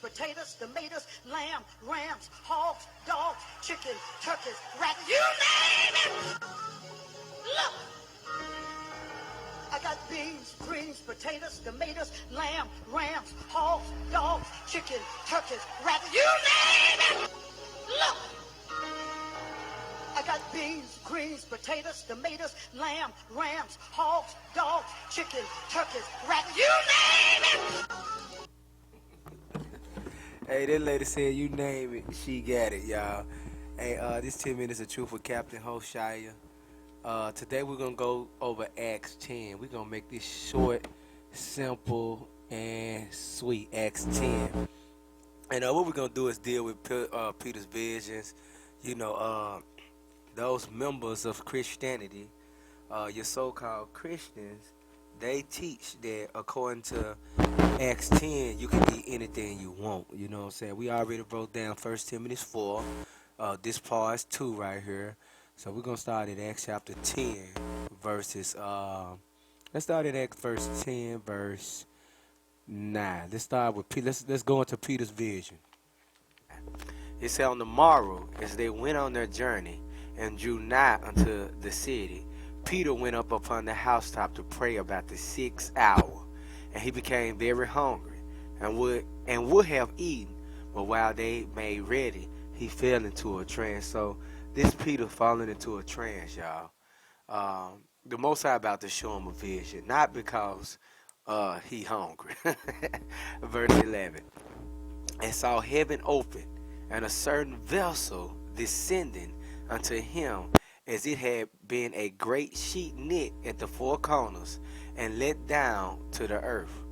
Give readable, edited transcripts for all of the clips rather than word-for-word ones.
potatoes, tomatoes, lamb, rams, hogs, dogs, chicken, turkeys, rabbits, you name it! Look! I got beans, greens, potatoes, tomatoes, lamb, rams, hogs, dogs, chicken, turkeys, rabbits, you name it! Look! I got beans, greens, potatoes, tomatoes, lamb, rams, hogs, dogs, chicken, turkeys, rabbits, you name it! Hey, that lady said you name it, she got it, y'all. Hey, this 10 minutes of truth with Captain Hoshaya. Today we're gonna go over Acts 10. We're gonna make this short, simple, and sweet. Acts 10. And what we're gonna do is deal with Peter's visions. You know, those members of Christianity, your so-called Christians, they teach that according to Acts 10, you can eat anything you want. You know what I'm saying? We already wrote down 1 Timothy 4. This part is 2 right here. So we're going to start at Acts chapter 10, verses, let's start at Acts verse 10, verse 9. Let's start with Peter. Let's go into Peter's vision. It said, on the morrow, as they went on their journey and drew nigh unto the city, Peter went up upon the housetop to pray about the 6th hour, and he became very hungry, and would have eaten, but while they made ready, he fell into a trance. So this Peter falling into a trance, y'all. The Most High about to show him a vision, not because he hungry. Verse 11, and saw heaven open, and a certain vessel descending unto him, as it had been a great sheet knit at the four corners, and let down to the earth,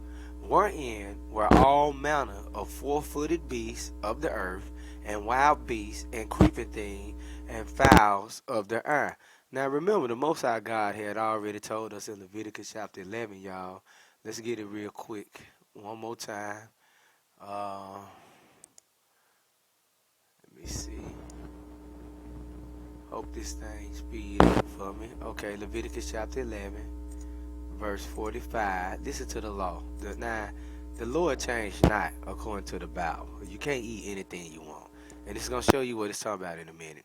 wherein were all manner of four-footed beasts of the earth, and wild beasts, and creeping things, and fowls of the air. Now remember, the Most High God had already told us in Leviticus chapter 11, y'all. Let's get it real quick. One more time. Let me see. Hope this thing speed up for me. Okay, Leviticus chapter 11, verse 45. Listen to the law. Now, the Lord changed not according to the Bible. You can't eat anything you want. And it's going to show you what it's talking about in a minute.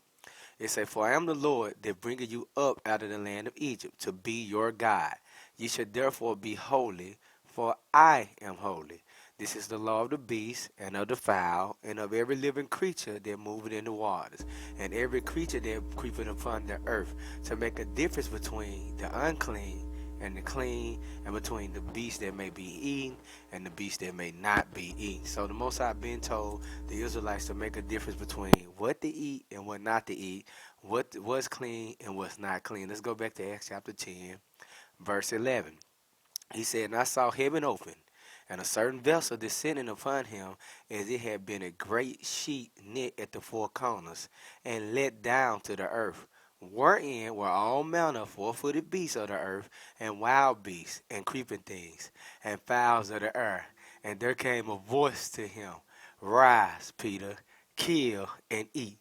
It says, for I am the Lord that bringeth you up out of the land of Egypt to be your God. Ye should therefore be holy, for I am holy. This is the law of the beast, and of the fowl, and of every living creature that moveth in the waters, and every creature that creepeth upon the earth, to make a difference between the unclean and the clean, and between the beast that may be eaten and the beast that may not be eaten. So the Most High been told the Israelites to make a difference between what to eat and what not to eat, what's clean and what's not clean. Let's go back to Acts chapter 10, verse 11. He said, and I saw heaven open, and a certain vessel descending upon him, as it had been a great sheet knit at the four corners, and let down to the earth, wherein were all manner of four-footed beasts of the earth, and wild beasts, and creeping things, and fowls of the air. And there came a voice to him, rise, Peter, kill and eat.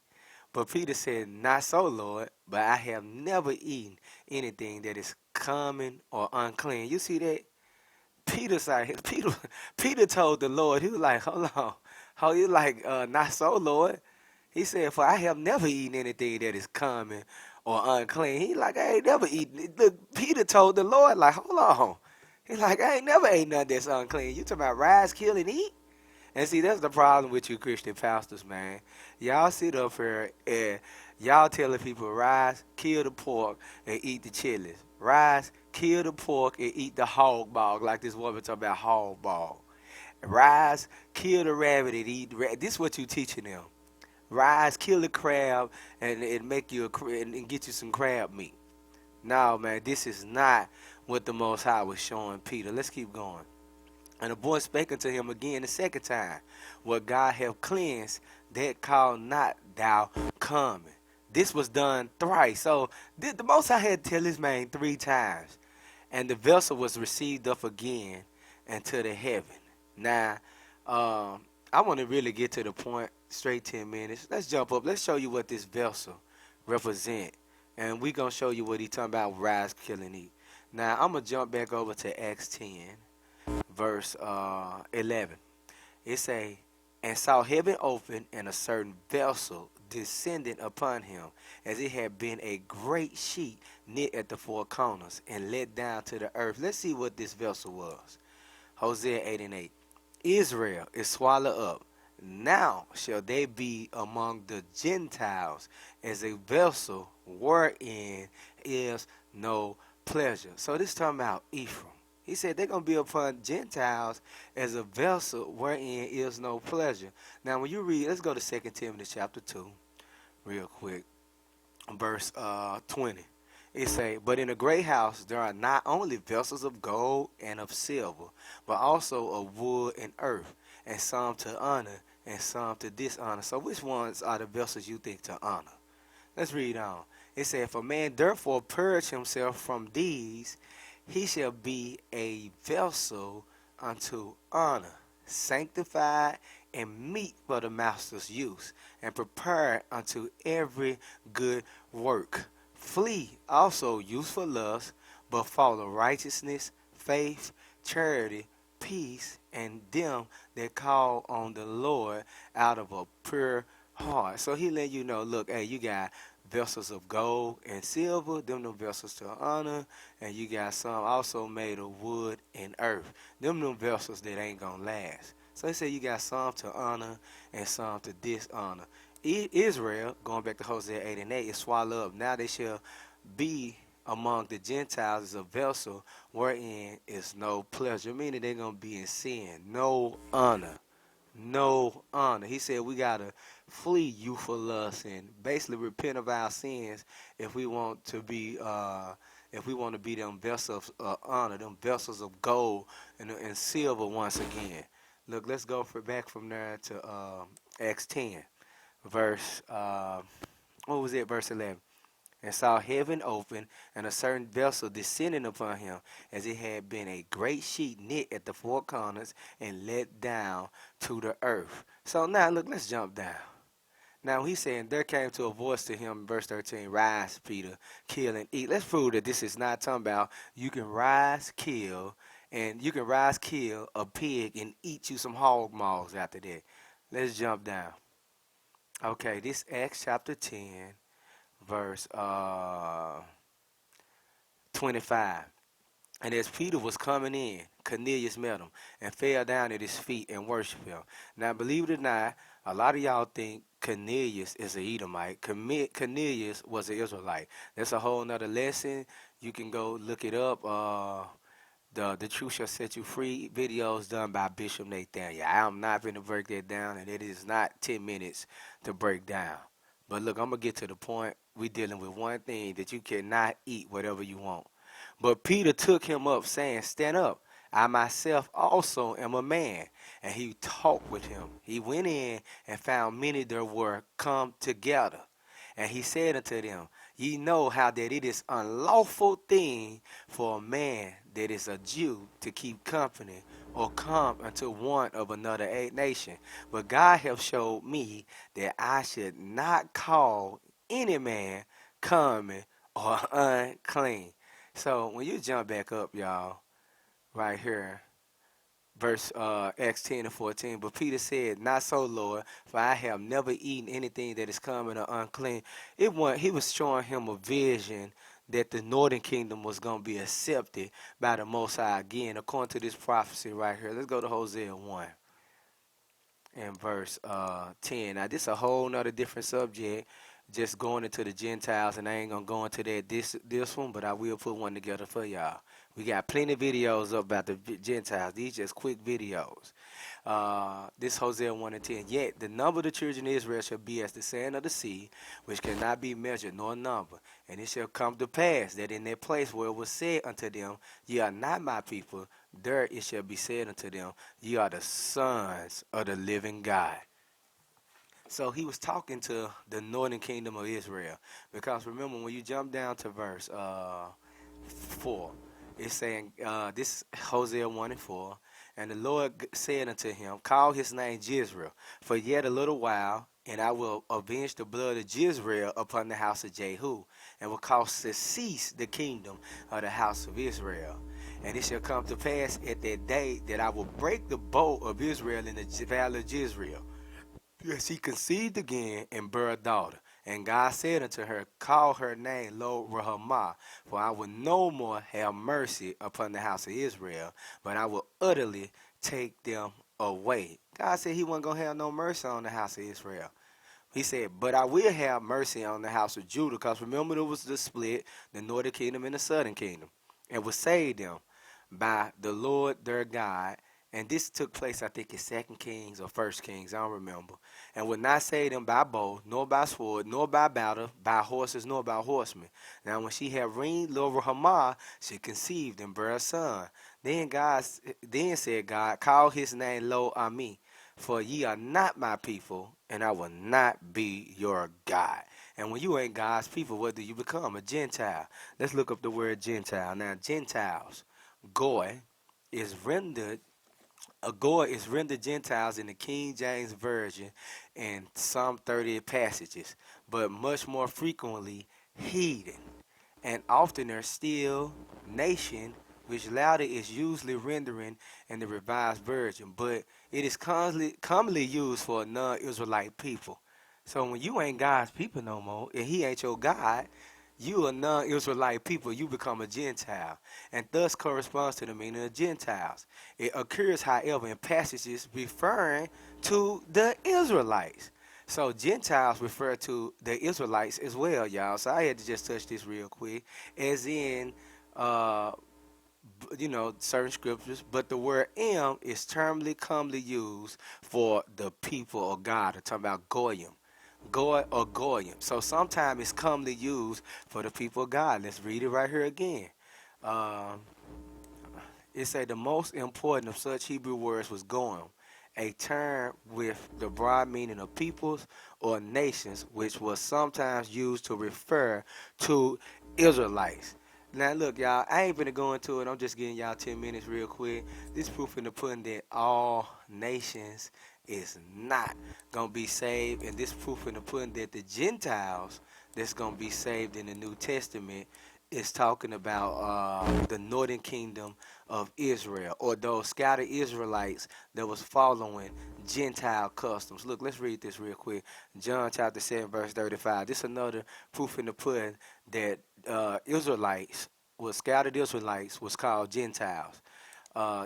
But Peter said, not so, Lord, but I have never eaten anything that is common or unclean. You see that? Peter told the Lord, he was like, hold on. How you like, not so, Lord. He said, for I have never eaten anything that is common or unclean. He like, I ain't never eaten it. Look, Peter told the Lord, like, hold on. He like, I ain't never ate nothing that's unclean. You talking about rise, kill, and eat? And see, that's the problem with you Christian pastors, man. Y'all sit up here and y'all telling people, rise, kill the pork, and eat the chilies. Rise, kill the pork, and eat the hog ball, like this woman talking about hog ball. Rise, kill the rabbit, and eat the rabbit. This is what you teaching them. Rise, kill the crab, and make you and get you some crab meat. No, man, this is not what the Most High was showing Peter. Let's keep going. And the boy spake unto him again the second time, what God hath cleansed, that call not thou common. This was done thrice. So the Most High had to tell his man 3 times. And the vessel was received up again into the heaven. Now, I want to really get to the point, straight 10 minutes. Let's jump up. Let's show you what this vessel represent. And we're going to show you what he talking about, rise, kill, and eat. Now, I'm going to jump back over to Acts 10. Verse 11. It say, and saw heaven open and a certain vessel descending upon him, as it had been a great sheet knit at the four corners and let down to the earth. Let's see what this vessel was. Hosea 8 and 8. Israel is swallowed up. Now shall they be among the Gentiles as a vessel wherein is no pleasure. So this talking about Ephraim. He said they're going to be upon Gentiles as a vessel wherein is no pleasure. Now when you read, let's go to 2 Timothy chapter 2 real quick. Verse 20. It say, but in a great house there are not only vessels of gold and of silver, but also of wood and earth, and some to honor and some to dishonor. So which ones are the vessels you think to honor? Let's read on. It said, if a man therefore purge himself from these, he shall be a vessel unto honor, sanctified and meet for the master's use, and prepared unto every good work. Flee also youthful lust, but follow righteousness, faith, charity, peace, and them that call on the Lord out of a pure heart. So he let you know, look, hey, you got vessels of gold and silver, them vessels to honor, and you got some also made of wood and earth. Them vessels that ain't gonna last. So he said you got some to honor and some to dishonor. Israel, going back to Hosea 8 and 8, is swallowed up. Now they shall be among the Gentiles as a vessel wherein is no pleasure, meaning they're going to be in sin. No honor. No honor. He said we got to flee youthful lust and basically repent of our sins if we want to be them vessels of honor, them vessels of gold and silver once again. Look, let's go back from there to Acts 10. Verse, what was it? Verse 11. And saw heaven open, and a certain vessel descending upon him, as it had been a great sheet knit at the four corners, and let down to the earth. So now, look, let's jump down. Now he's saying, there came to a voice to him in verse 13, rise, Peter, kill and eat. Let's prove that this is not talking about you can rise, kill a pig and eat you some hog maws after that. Let's jump down. Okay, this Acts chapter 10, verse 25. And as Peter was coming in, Cornelius met him and fell down at his feet and worshiped him. Now, believe it or not, a lot of y'all think Cornelius is an Edomite. Cornelius was an Israelite. That's a whole nother lesson. You can go look it up. The Truth Shall Set You Free videos done by Bishop Nathaniel. I'm not going to break that down, and it is not 10 minutes to break down. But look, I'm going to get to the point. We're dealing with one thing, that you cannot eat whatever you want. But Peter took him up, saying, stand up. I myself also am a man. And he talked with him. He went in and found many that were come together. And he said unto them, ye know how that it is unlawful thing for a man that is a Jew to keep company or come unto one of another nation. But God hath showed me that I should not call any man common or unclean. So when you jump back up, y'all, right here, verse Acts 10 and 14. But Peter said, not so, Lord, for I have never eaten anything that is common or unclean. He was showing him a vision that the northern kingdom was going to be accepted by the Most High again, according to this prophecy right here. Let's go to Hosea 1 and verse 10. Now, this is a whole nother different subject, just going into the Gentiles, and I ain't going to go into that this one, but I will put one together for y'all. We got plenty of videos up about the Gentiles. These just quick videos. This Hosea 1 and 10. Yet the number of the children of Israel shall be as the sand of the sea, which cannot be measured nor numbered. And it shall come to pass that in that place where it was said unto them, ye are not my people, there it shall be said unto them, ye are the sons of the living God. So he was talking to the northern kingdom of Israel. Because remember, when you jump down to verse 4, it's saying, this Hosea 1 and 4, and the Lord said unto him, call his name Jezreel, for yet a little while, and I will avenge the blood of Jezreel upon the house of Jehu, and will cause to cease the kingdom of the house of Israel. And it shall come to pass at that day that I will break the bow of Israel in the valley of Jezreel. She conceived again and bare a daughter. And God said unto her, call her name Lo Ruhamah, for I will no more have mercy upon the house of Israel, but I will utterly take them away. God said he wasn't going to have no mercy on the house of Israel. He said, but I will have mercy on the house of Judah, because remember there was the split, the northern kingdom and the southern kingdom, and will save them by the Lord their God. And this took place, I think, in 2 Kings or 1 Kings, I don't remember. And will not save them by bow, nor by sword, nor by battle, by horses, nor by horsemen. Now when she had weaned little Hamah, she conceived and bare a son. Then said God, call his name Lo Ami, for ye are not my people, and I will not be your God. And when you ain't God's people, what do you become? A Gentile. Let's look up the word Gentile. Now, Gentiles, Goy, is rendered Goy is rendered Gentiles in the King James Version in some 30 passages, but much more frequently heathen, and oftener still nation, which latter is usually rendering in the Revised Version, but it is commonly used for a non-Israelite people. So when you ain't God's people no more, and he ain't your God, you a non-Israelite people, you become a Gentile, and thus corresponds to the meaning of Gentiles. It occurs, however, in passages referring to the Israelites. So Gentiles refer to the Israelites as well, y'all. So I had to just touch this real quick, as in, certain scriptures. But the word "am" is commonly used for the people of God. I'm talking about goyim, goy or goyim. So sometimes it's commonly used for the people of God. Let's read it right here again. Um, it say the most important of such Hebrew words was goyim, a term with the broad meaning of peoples or nations, which was sometimes used to refer to Israelites. Now look, y'all, I ain't gonna go into it. I'm just giving y'all 10 minutes real quick. This proof in the pudding that all nations is not gonna be saved, and this proof in the pudding that the Gentiles that's gonna be saved in the New Testament is talking about the northern kingdom of Israel, or those scattered Israelites that was following Gentile customs. Look, let's read this real quick. John chapter 7, verse 35. This is another proof in the pudding that scattered Israelites was called Gentiles.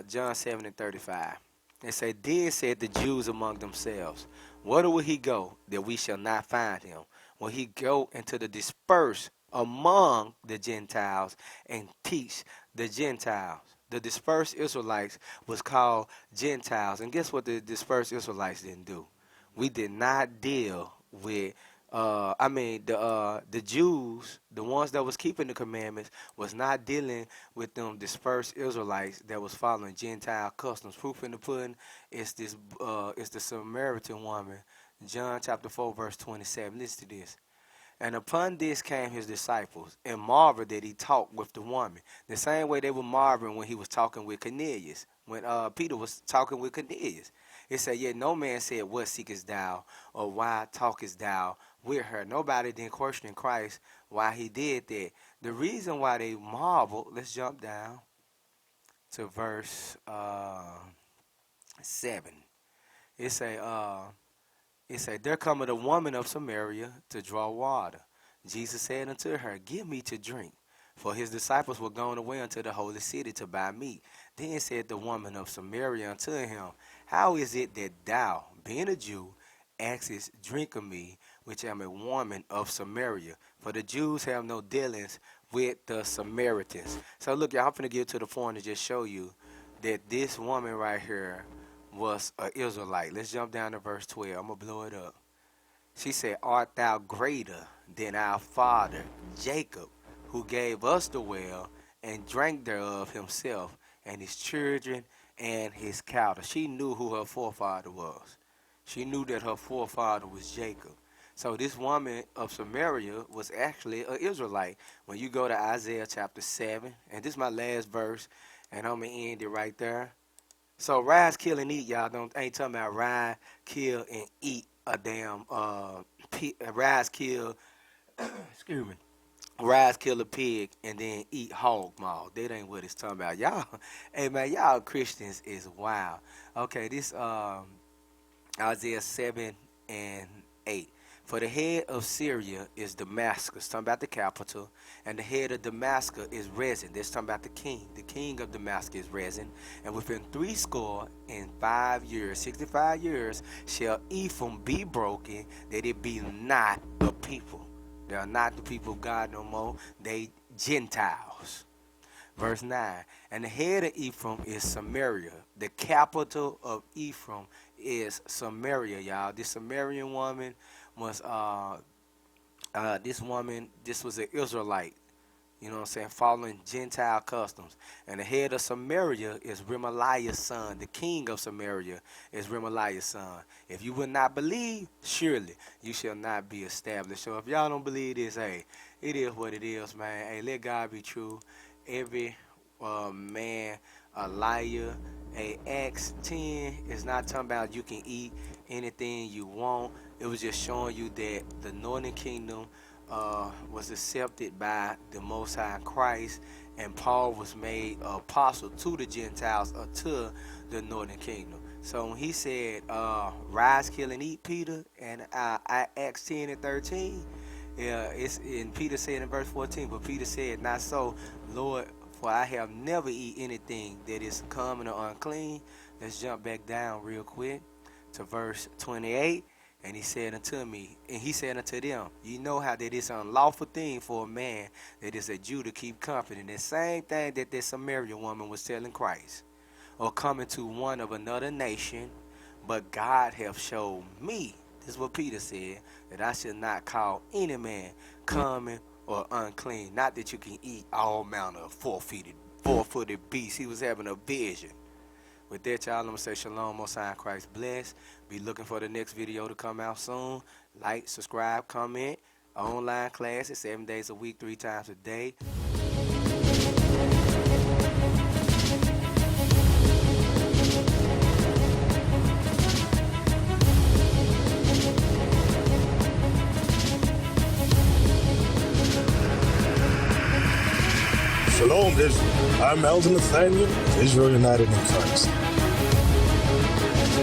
John 7 and 35. They say, then said the Jews among themselves, whither will he go, that we shall not find him? Will he go into the dispersed among the Gentiles and teach the Gentiles? The dispersed Israelites was called Gentiles. And guess what the dispersed Israelites didn't do? We did not deal with the Jews, the ones that was keeping the commandments, was not dealing with them dispersed Israelites that was following Gentile customs. Proof in the pudding is the Samaritan woman, John chapter 4, verse 27. Listen to this. And upon this came his disciples, and marveled that he talked with the woman. The same way they were marveling when he was talking with Cornelius, when Peter was talking with Cornelius. It said, yet no man said, what seekest thou, or why talkest thou with her? Nobody didn't question Christ why he did that. The reason why they marveled, let's jump down to verse 7. It say, there cometh a woman of Samaria to draw water. Jesus said unto her, give me to drink. For his disciples were gone away unto the holy city to buy meat. Then said the woman of Samaria unto him, how is it that thou, being a Jew, askest drink of me, which am a woman of Samaria? For the Jews have no dealings with the Samaritans. So look, y'all, I'm finna get to the point to just show you that this woman right here was an Israelite. Let's jump down to verse 12. I'm going to blow it up. She said, art thou greater than our father Jacob, who gave us the well and drank thereof himself and his children and his cattle? She knew who her forefather was. She knew that her forefather was Jacob. So this woman of Samaria was actually an Israelite. When you go to Isaiah chapter 7, and this is my last verse, and I'm going to end it right there. So rise, kill, and eat, y'all. Ain't talking about rise, kill, and eat a damn rise, kill, excuse me, rise, kill a pig, and then eat hog maw. That ain't what it's talking about. Y'all, hey man, y'all Christians is wild. Okay, this Isaiah 7 and 8. For the head of Syria is Damascus, talking about the capital, and the head of Damascus is Rezin. That's talking about the king. The king of Damascus is Rezin. And within 65 years, 65 years, shall Ephraim be broken, that it be not a people. They are not the people of God no more. They Gentiles. Verse 9. And the head of Ephraim is Samaria. The capital of Ephraim is Samaria, y'all. This Samarian woman was this was an Israelite, you know what I'm saying, following Gentile customs. And the head of Samaria is Remaliah's son. The king of Samaria is Remaliah's son. If you would not believe, surely you shall not be established. So if y'all don't believe this, hey, it is what it is, man. Hey, let God be true. Every man a liar. Hey, Acts 10 is not talking about you can eat anything you want. It was just showing you that the northern kingdom was accepted by the Most High Christ, and Paul was made apostle to the Gentiles or to the northern kingdom. So when he said, rise, kill, and eat, Peter, and Acts 10 and 13, it's in Peter said in verse 14, but Peter said, not so, Lord, for I have never eat anything that is common or unclean. Let's jump back down real quick to verse 28. And he said unto me, and he said unto them, you know how that it's an unlawful thing for a man that is a Jew to keep company. The same thing that this Samaritan woman was telling Christ, or coming to one of another nation, but God hath showed me, this is what Peter said, that I should not call any man common or unclean. Not that you can eat all manner of four-footed beasts. He was having a vision. With that, y'all, I'm going to say shalom, Most High Christ bless. Be looking for the next video to come out soon. Like, subscribe, comment. Online classes 7 days a week, 3 times a day. Shalom, Israel. I'm Elder Nathaniel, Israel United in Christ.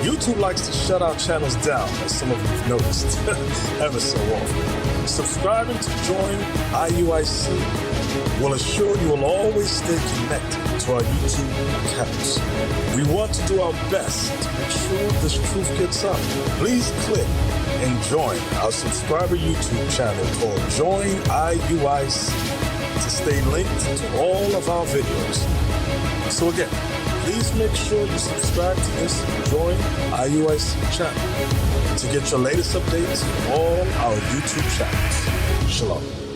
YouTube likes to shut our channels down, as some of you have noticed, ever so often. Subscribing to join IUIC will assure you will always stay connected to our YouTube accounts. We want to do our best to make sure this truth gets out. Please click and join our subscriber YouTube channel called Join IUIC to stay linked to all of our videos. So again, please make sure you subscribe to this Join IUIC channel to get your latest updates from all our YouTube channels. Shalom.